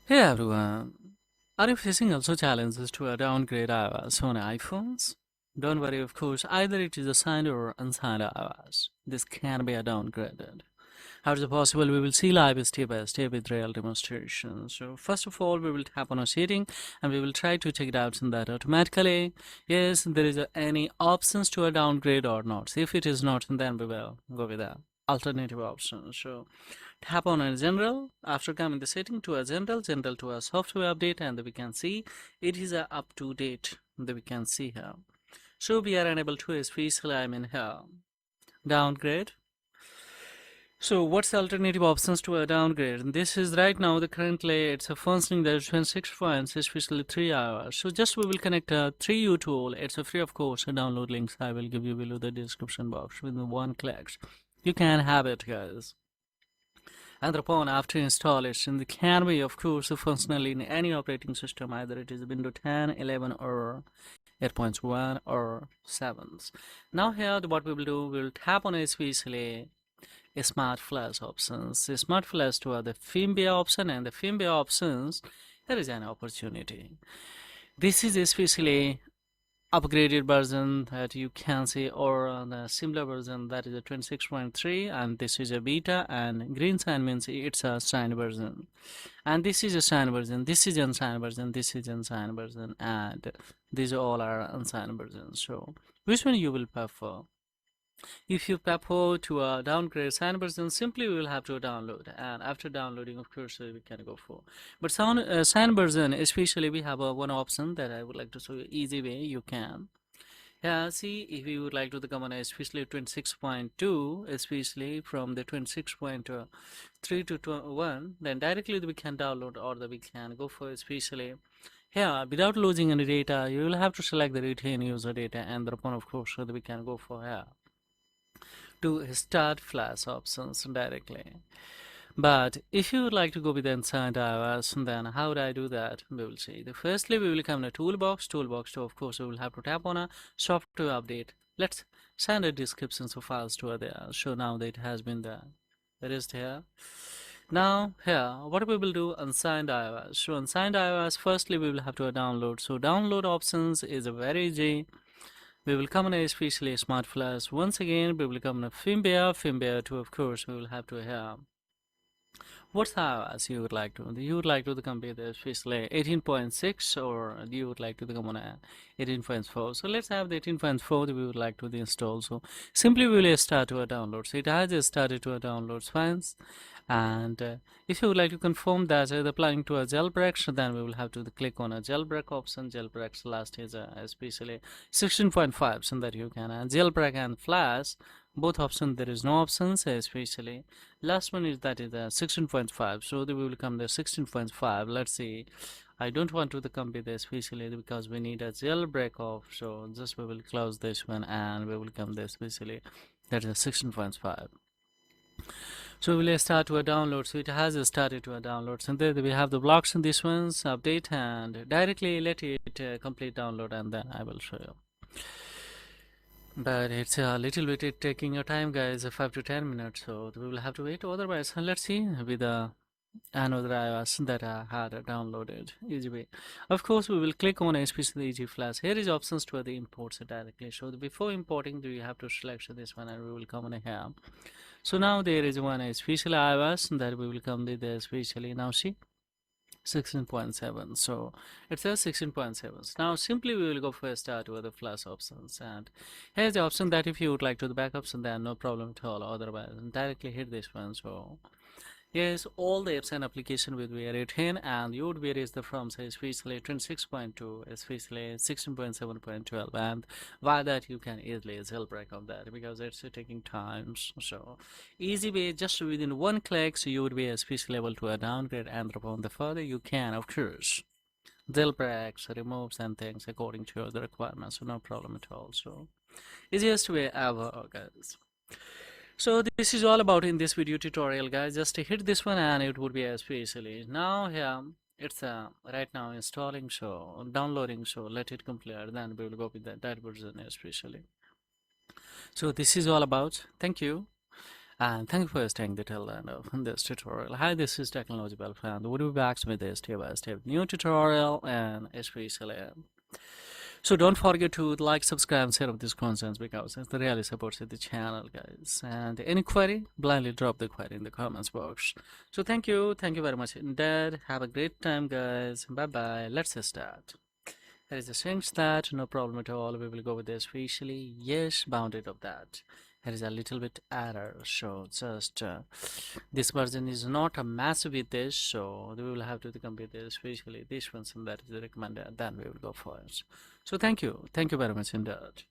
Hey everyone, are you facing also challenges to downgrade iOS on iPhones? Don't worry, of course, either it is a signed or unsigned iOS. This can be downgraded. How is it possible? We will see live step by step with real demonstrations. So first of all, we will tap on a setting and we will try to check it out in that automatically. Yes, there is any options to a downgrade or not. If it is not, then we will go with the alternative option. So tap on a general. After coming the setting to a general to a software update, and we can see it is up to date. That we can see here. So we are unable to especially here downgrade. So what's the alternative options to a downgrade? This is right now the currently it's a functioning that is 26 points, especially 3 hours. So just we will connect a 3U tool. It's a free of course. Download links I will give you below the description box with one click. You can have it, guys. And upon after installation, it can be of course functional in any operating system, either it is Windows 10, 11 or 8.1 or 7s. Now here what we will do, we will tap on especially smart flash options. The smart flash to the firmware option, and the firmware options, there is an opportunity. This is especially upgraded version that you can see, or the similar version that is a 26.3, and this is a beta, and green sign means it's a signed version, and this is a signed version, this is unsigned version, this is unsigned version, and these all are unsigned versions. So which one you will prefer? If you prefer to downgrade signed version, simply we will have to download, and after downloading of course we can go for. But signed version, especially we have one option that I would like to show you easy way you can. Yeah, see, if you would like to come on especially 26.2, especially from the 26.3 to 1, then directly we can download, or we can go for especially here without losing any data. You will have to select the retain user data, and thereupon of course we can go for here to start flash options directly. But if you would like to go with the inside iOS, then how would I do that? We will see. Firstly, we will come to toolbox. Toolbox, so of course, we will have to tap on a software update. Let's send a description of files to there. So now that it has been there. It is here. Now here, what we will do, unsigned iOS. So unsigned iOS, firstly, we will have to download. So download options is a very easy. We will come on especially smart flash. Once again, we will come on firmware 2, of course, we will have to have. What's the iOS you would like to? You would like to compare the especially 18.6, or you would like to come on a 18.4. So let's have the 18.4 that we would like to install. So simply we will start to a download. So it has started to a downloads files, and if you would like to confirm that applying to a jailbreak, so then we will have to click on a jailbreak option. Jailbreak's last is especially 16.5, so that you can jailbreak and flash both options. There is no options, especially last one is that is 16.5, so we will come the 16.5. Let's see, I don't want to compare this especially because we need a jailbreak off, so just we will close this one and we will come this especially that is 16.5. So we will start to a download. So it has started to a download, and there we have the blocks in this one's update, and directly let it complete download, and then I will show you. But it's a little bit taking a time, guys, 5 to 10 minutes, so we will have to wait. Otherwise, let's see with another iOS that I had downloaded easy way. Of course, we will click on especially easy flash. Here is options to the imports directly. So before importing, we have to select this one, and we will come on here. So now there is one especially iOS that we will come with especially now see 16.7. so it says 16.7. now simply we will go for a start with the flash options, and here's the option that if you would like to the backups, and then no problem at all. Otherwise directly hit this one. So yes, all the apps and application will be retained, and you would erase the from say especially 26.2, especially 16.7.12, and by that you can easily jailbreak of that because it's taking times. So easy way, just within one click, so you would be especially able to downgrade, and upon the further you can of course jailbreaks, removes and things according to the requirements. So no problem at all. So easiest way ever, guys. So this is all about in this video tutorial, guys. Just hit this one and it would be especially now here it's right now installing, so downloading, so let it complete, then we will go with that version especially. So this is all about. Thank you, And thank you for staying the till end of this tutorial. Hi, this is Technology Belfriend. We'll be back with this step by step new tutorial and especially. So don't forget to like, subscribe, and share this content because it really supports the channel, guys. And any query, blindly drop the query in the comments box. So thank you very much indeed. Have a great time, guys. Bye bye. Let's start. There is a change that no problem at all. We will go with this officially. Yes, bounded of that. There is a little bit error, so just this version is not a massive with this, so we will have to complete this officially. This one, and that is recommended. Then we will go for it. So thank you very much indeed.